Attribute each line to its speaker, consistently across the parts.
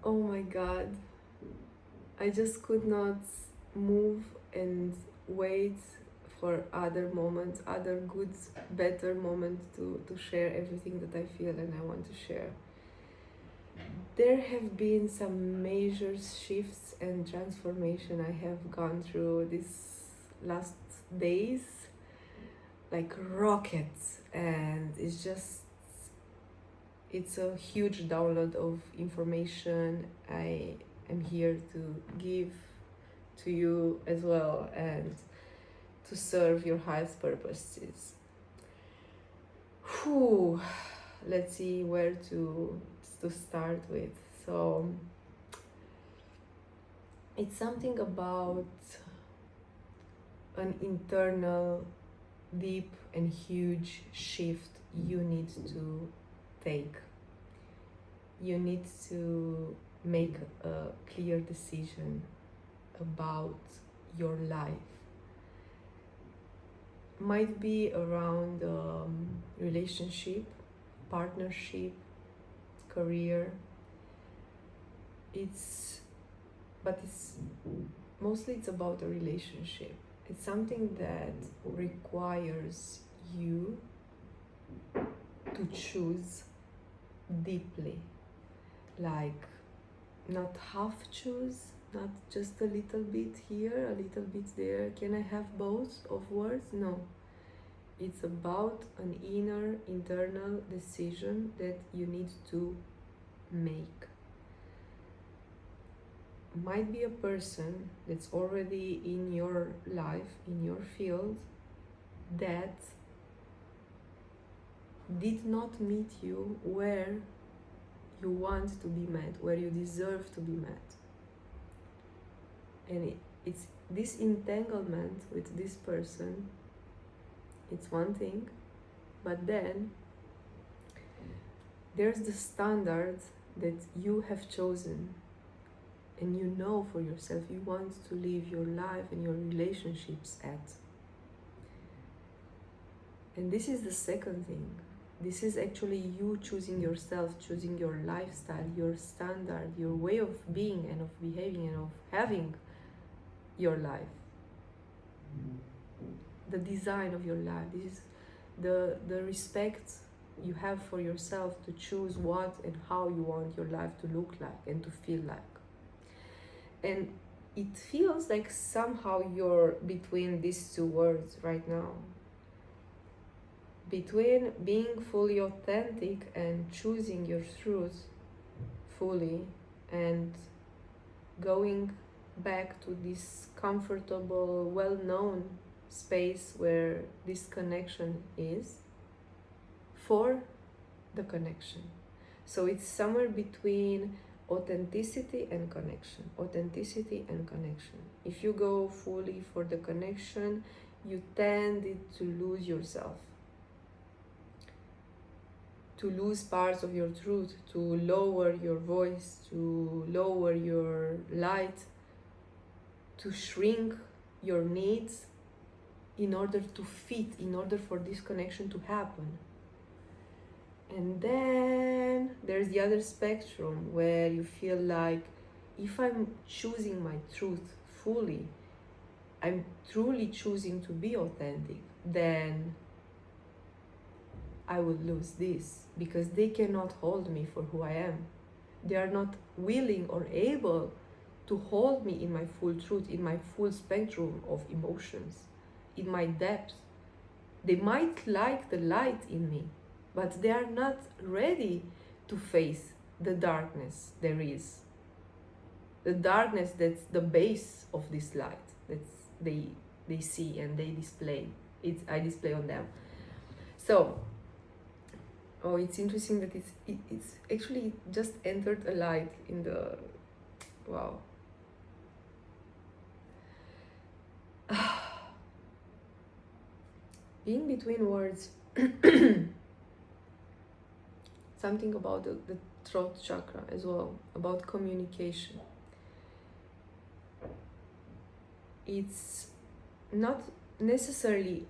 Speaker 1: Oh my God, I just could not move and wait for other moments, other good, better moments to share everything that I feel and I want to share. There have been some major shifts and transformation I have gone through these last days, like rockets, and it's a huge download of information I am here to give to you as well and to serve your highest purposes. Whew, let's see where to start with. So it's something about an internal deep and huge shift you need to take. You need to make a clear decision about your life. Might be around relationship, partnership, career. It's mostly it's about a relationship. It's something that requires you to choose deeply, like not half choose, not just a little bit here, a little bit there. Can I have both of words? No. It's about an inner, internal decision that you need to make. Might be a person that's already in your life, in your field, that did not meet you where you want to be met, where you deserve to be met. And it's this entanglement with this person, it's one thing, but then there's the standard that you have chosen, and you know for yourself you want to live your life and your relationships at. And this is the second thing. This is actually you choosing yourself, choosing your lifestyle, your standard, your way of being and of behaving and of having your life. The design of your life. This is the respect you have for yourself to choose what and how you want your life to look like and to feel like. And it feels like somehow you're between these two words right now. Between being fully authentic and choosing your truth fully and going back to this comfortable, well-known space where this connection is for the connection. So it's somewhere between authenticity and connection. Authenticity and connection. If you go fully for the connection, you tend to lose yourself, to lose parts of your truth, to lower your voice, to lower your light, to shrink your needs in order to fit, in order for this connection to happen. And then there's the other spectrum where you feel like if I'm choosing my truth fully, I'm truly choosing to be authentic, then I would lose this because they cannot hold me for who I am. They are not willing or able to hold me in my full truth, in my full spectrum of emotions, in my depth. They might like the light in me, but they are not ready to face the darkness there is. The darkness that's the base of this light that they see and they display. I display on them. So, it's interesting that it's actually just entered a light in the, wow. Being between words, something about the throat chakra as well, about communication. It's not necessarily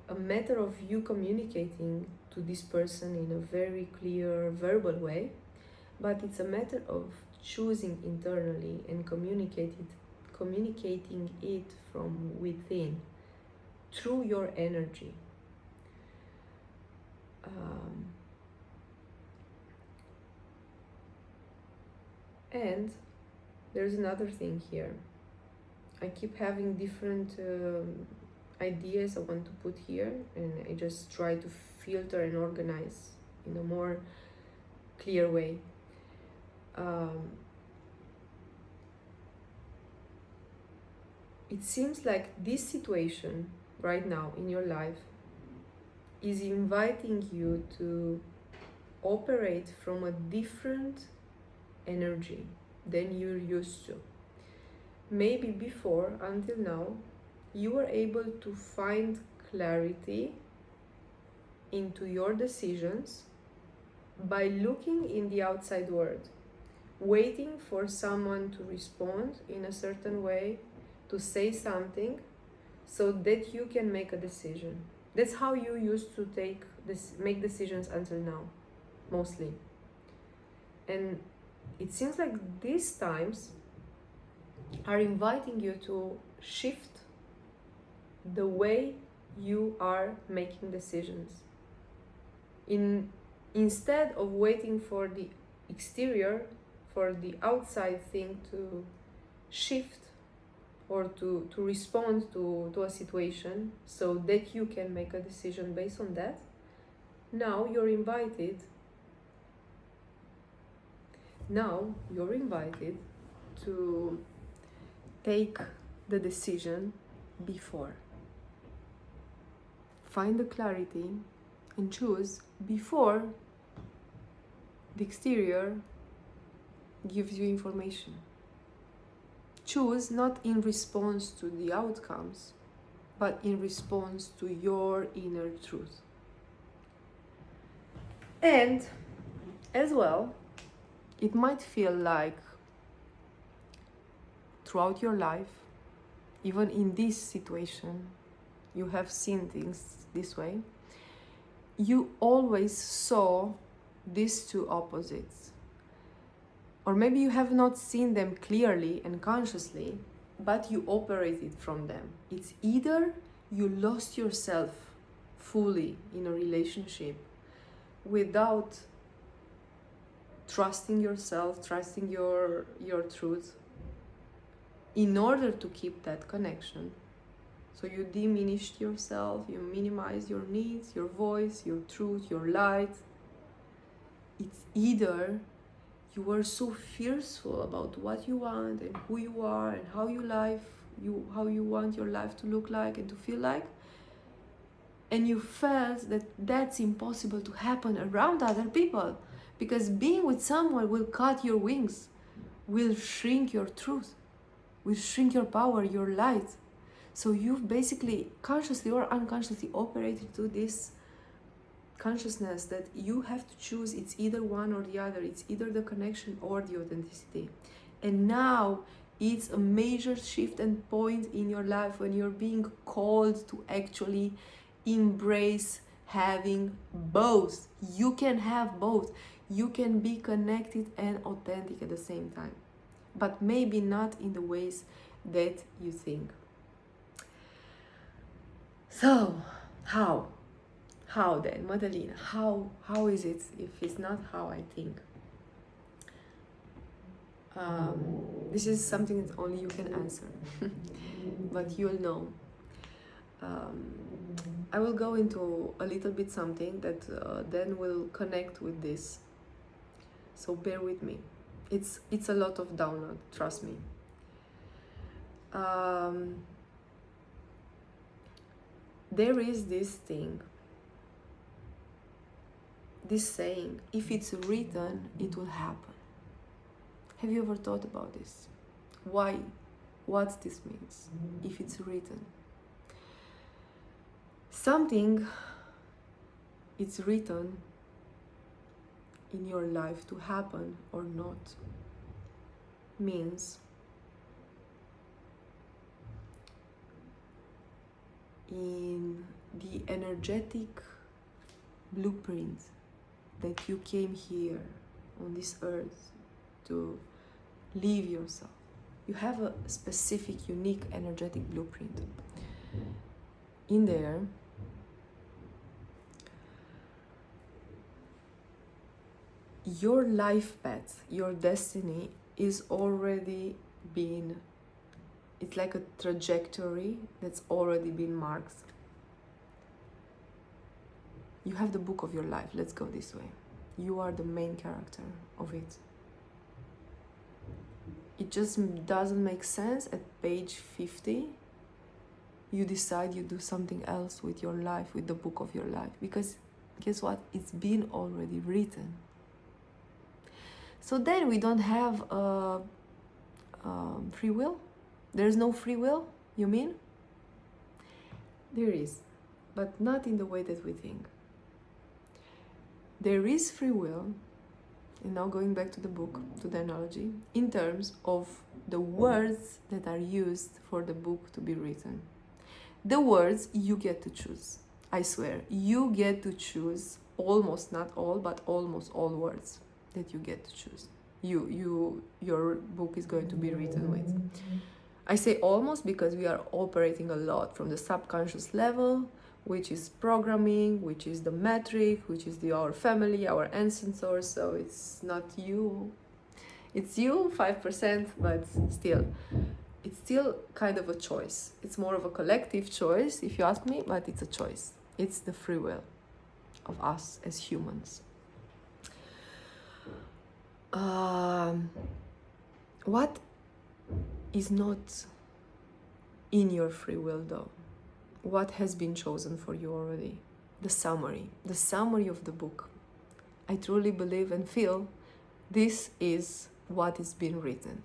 Speaker 1: a matter of you communicating to this person in a very clear verbal way, but it's a matter of choosing internally and communicating it from within through your energy. And there's another thing here. I keep having different ideas I want to put here, and I just try to filter and organize in a more clear way. It seems like this situation right now in your life is inviting you to operate from a different energy than you're used to. Maybe before, until now, you were able to find clarity into your decisions by looking in the outside world, waiting for someone to respond in a certain way, to say something, so that you can make a decision. That's how you used to make decisions until now, mostly. And it seems like these times are inviting you to shift the way you are making decisions. Instead of waiting for the exterior, for the outside thing to shift or to respond to a situation so that you can make a decision based on that, now you're invited to take the decision before. Find the clarity and choose before the exterior gives you information. Choose not in response to the outcomes, but in response to your inner truth. And as well, it might feel like throughout your life, even in this situation, you have seen things this way. You always saw these two opposites. Or maybe you have not seen them clearly and consciously, but you operated from them. It's either you lost yourself fully in a relationship without trusting yourself, trusting your truth, in order to keep that connection. So you diminished yourself, you minimize your needs, your voice, your truth, your light. It's either you were so fearful about what you want and who you are and how you want your life to look like and to feel like, and you felt that that's impossible to happen around other people, because being with someone will cut your wings, will shrink your truth, will shrink your power, your light. So you've basically consciously or unconsciously operated to this consciousness that you have to choose. It's either one or the other. It's either the connection or the authenticity. And now it's a major shift and point in your life when you're being called to actually embrace having both. You can have both. You can be connected and authentic at the same time, but maybe not in the ways that you think. So, how then, Madalena? How is it if it's not how I think? This is something that only you can answer, but you'll know. I will go into a little bit something that then will connect with this. So bear with me. It's a lot of download, trust me. There is this thing, this saying, if it's written, it will happen. Have you ever thought about this? What this means, if it's written? Something, it's written in your life to happen or not, means in the energetic blueprint that you came here on this earth to live yourself. You have a specific, unique, energetic blueprint. In there, your life path, your destiny is already been, it's like a trajectory that's already been marked. You have the book of your life, let's go this way. You are the main character of it. It just doesn't make sense at page 50 you decide you do something else with your life, with the book of your life, because guess what, it's been already written. So then we don't have free will. There's no free will, you mean? There is, but not in the way that we think. There is free will, and now going back to the book, to the analogy, in terms of the words that are used for the book to be written. The words you get to choose. I swear, you get to choose almost, not all, but almost all words that you get to choose. Your book is going to be written with. I say almost because we are operating a lot from the subconscious level, which is programming, which is the metric, which is our family, our ancestors. So it's not you. It's you, 5%, but still. It's still kind of a choice. It's more of a collective choice, if you ask me, but it's a choice. It's the free will of us as humans. What is not in your free will though? What has been chosen for you already? The summary of the book. I truly believe and feel this is what is being written.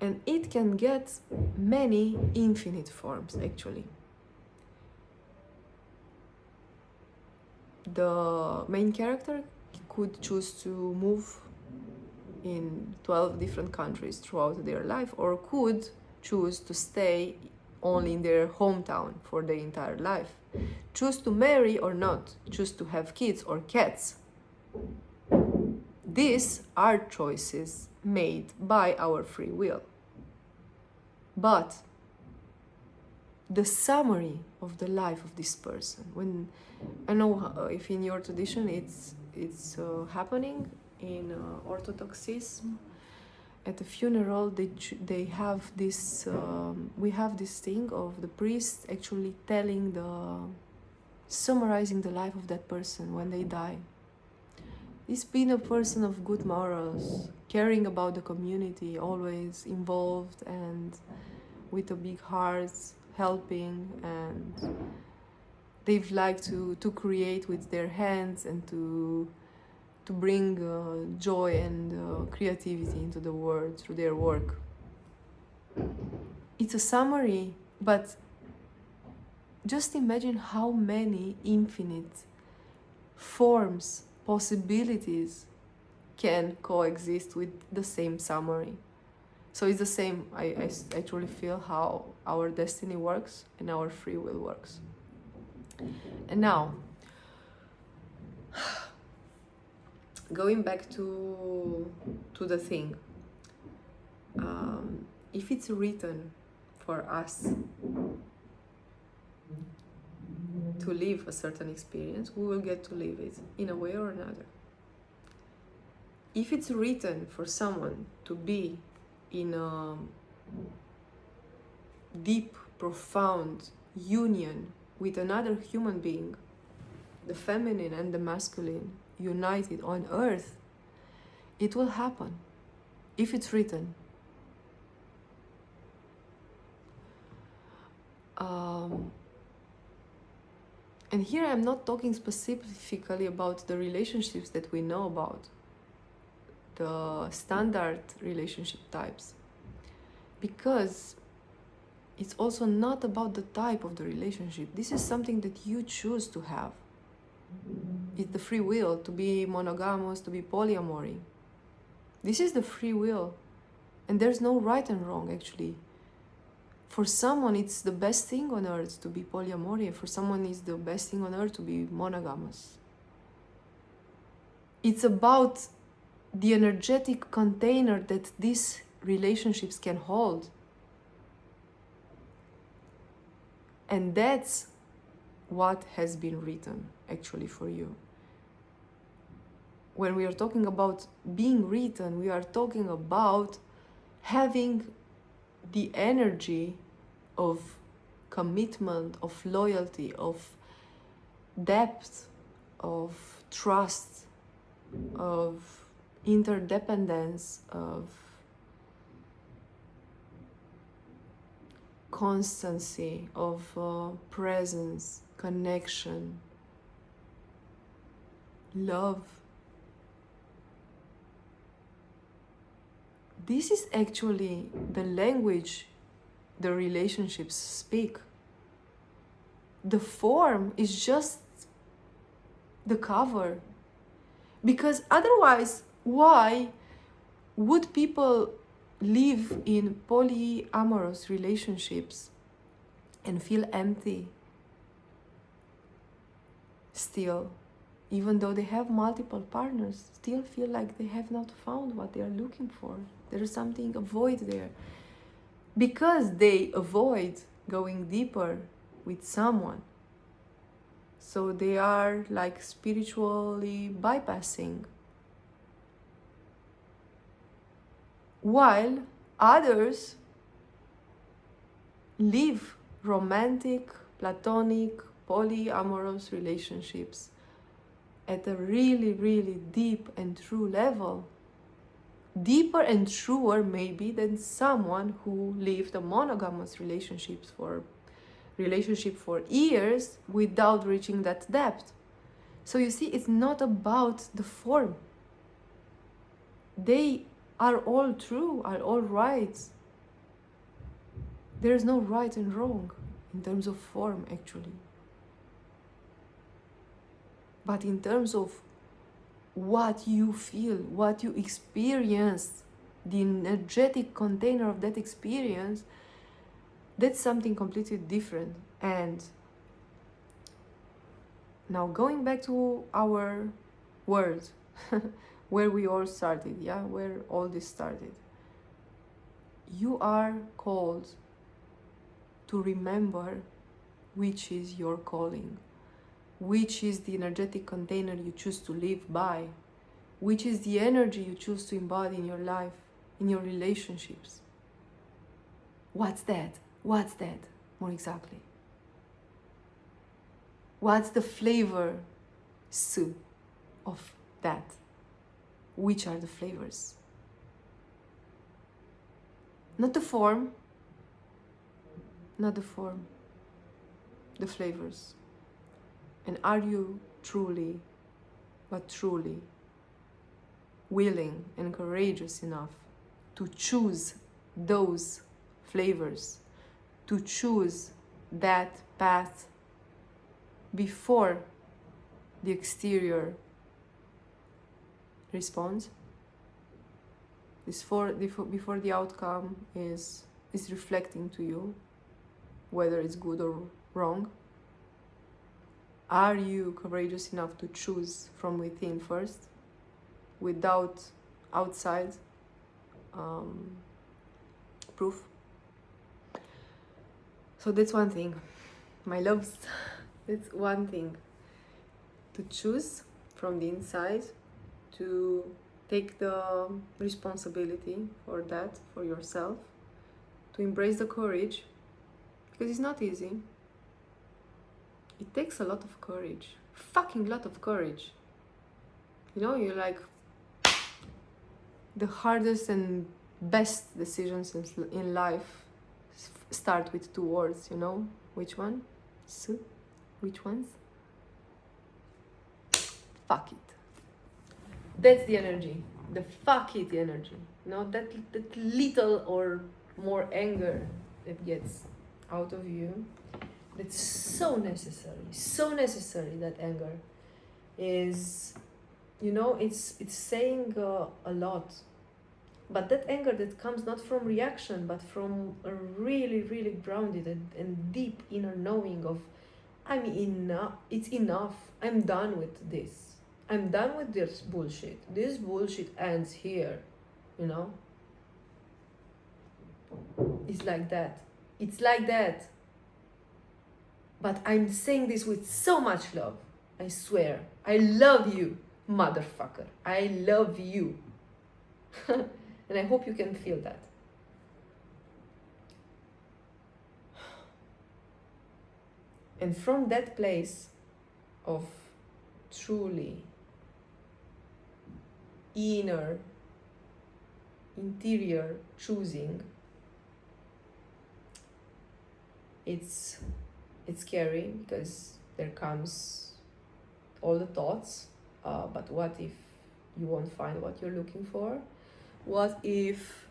Speaker 1: And it can get many infinite forms, actually. The main character could choose to move in 12 different countries throughout their life, or could choose to stay only in their hometown for their entire life. Choose to marry or not, choose to have kids or cats. These are choices made by our free will. But the summary of the life of this person, when I know if in your tradition it's happening in Orthodoxism, at the funeral they have this we have this thing of the priest actually summarizing the life of that person when they die. He's been a person of good morals, caring about the community, always involved and with a big heart, helping, and they've liked to create with their hands and to bring joy and creativity into the world through their work. It's a summary, but just imagine how many infinite forms, possibilities can coexist with the same summary. So it's the same, I truly feel how our destiny works and our free will works. And now, going back to the thing, if it's written for us to live a certain experience, we will get to live it in a way or another. If it's written for someone to be in a deep, profound union with another human being, the feminine and the masculine united on earth, it will happen if it's written. And here I'm not talking specifically about the relationships that we know about, the standard relationship types, because it's also not about the type of the relationship. This is something that you choose to have. It's the free will to be monogamous, to be polyamory. This is the free will, and there's no right and wrong actually. For someone it's the best thing on earth to be polyamory, for someone it's the best thing on earth to be monogamous. It's about the energetic container that these relationships can hold. And that's what has been written actually for you. When we are talking about being written, we are talking about having the energy of commitment, of loyalty, of depth, of trust, of interdependence, of constancy, of presence, connection, love. This is actually the language the relationships speak. The form is just the cover. Because otherwise, why would people live in polyamorous relationships and feel empty still, even though they have multiple partners, still feel like they have not found what they are looking for? There is something, a void there. Because they avoid going deeper with someone. So they are like spiritually bypassing. While others live romantic, platonic, polyamorous relationships at a really, really deep and true level. Deeper and truer maybe than someone who lived a monogamous relationship for years without reaching that depth. So you see, it's not about the form. They are all true, are all right. There is no right and wrong in terms of form, actually. But in terms of what you feel, what you experience, the energetic container of that experience, that's something completely different. And now going back to our words, where we all started, where all this started. You are called to remember which is your calling, which is the energetic container you choose to live by, which is the energy you choose to embody in your life, in your relationships. What's that? What's that, more exactly? What's the flavor of that? Which are the flavors? Not the form, the flavors. And are you truly, but truly, willing and courageous enough to choose those flavors, to choose that path before the exterior responds, before the outcome is reflecting to you, whether it's good or wrong? Are you courageous enough to choose from within first, without outside proof? So that's one thing, my loves. That's one thing, to choose from the inside, to take the responsibility for that, for yourself, to embrace the courage, because it's not easy. It takes a lot of courage, fucking lot of courage. You know, you're like, the hardest and best decisions in life start with two words, you know? Which one? Which ones? Fuck it. That's the energy, the fuck it energy. You know, that little or more anger that gets out of you. It's so necessary, that anger is, you know, it's saying a lot. But that anger that comes not from reaction, but from a really, really grounded and deep inner knowing of, it's enough, I'm done with this. I'm done with this bullshit. This bullshit ends here, you know? It's like that. It's like that. But I'm saying this with so much love. I swear. I love you, motherfucker. I love you. And I hope you can feel that. And from that place of truly inner, interior choosing, it's scary because there comes all the thoughts, but what if you won't find what you're looking for? What if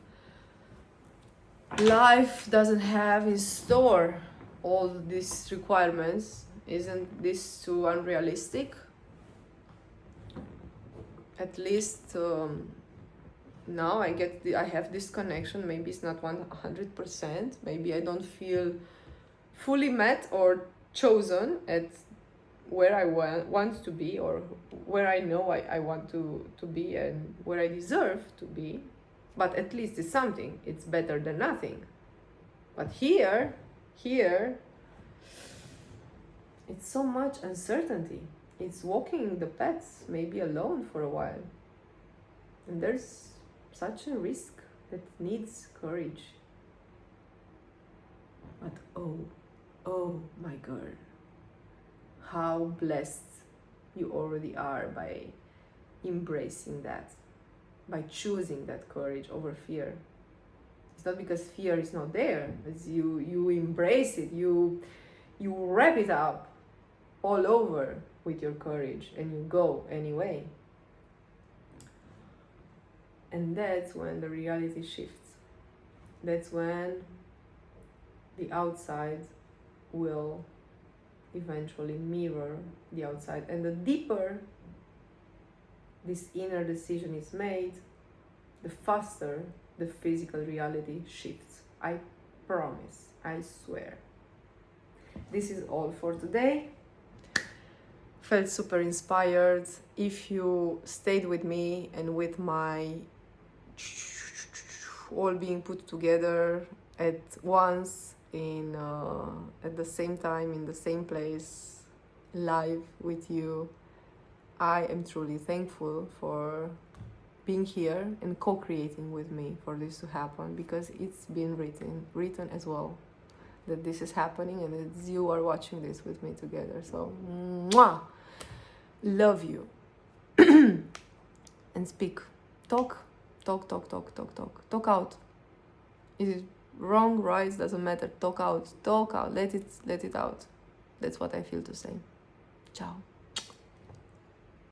Speaker 1: life doesn't have in store all these requirements? Isn't this too unrealistic? At least now I have this connection. Maybe it's not 100%. Maybe I don't feel fully met or chosen at where I want to be, or where I know I want to be, and where I deserve to be. But at least it's something. It's better than nothing. But here, it's so much uncertainty. It's walking the paths, maybe alone for a while. And there's such a risk that needs courage. But oh my girl, how blessed you already are by embracing that, by choosing that courage over fear. It's not because fear is not there, it's you embrace it, you wrap it up all over with your courage, and you go anyway. And that's when the reality shifts. That's when the outside will eventually mirror the outside. And the deeper this inner decision is made, the faster the physical reality shifts. I promise, I swear. This is all for today. Felt super inspired. If you stayed with me and with my all being put together at once, at the same time, in the same place, live with you, I am truly thankful for being here and co-creating with me for this to happen, because it's been written as well, that this is happening and that you are watching this with me together. So, mwah! Love you. And speak. Talk out. Is it wrong, right? Doesn't matter. Talk out. Let it out. That's what I feel to say. Ciao.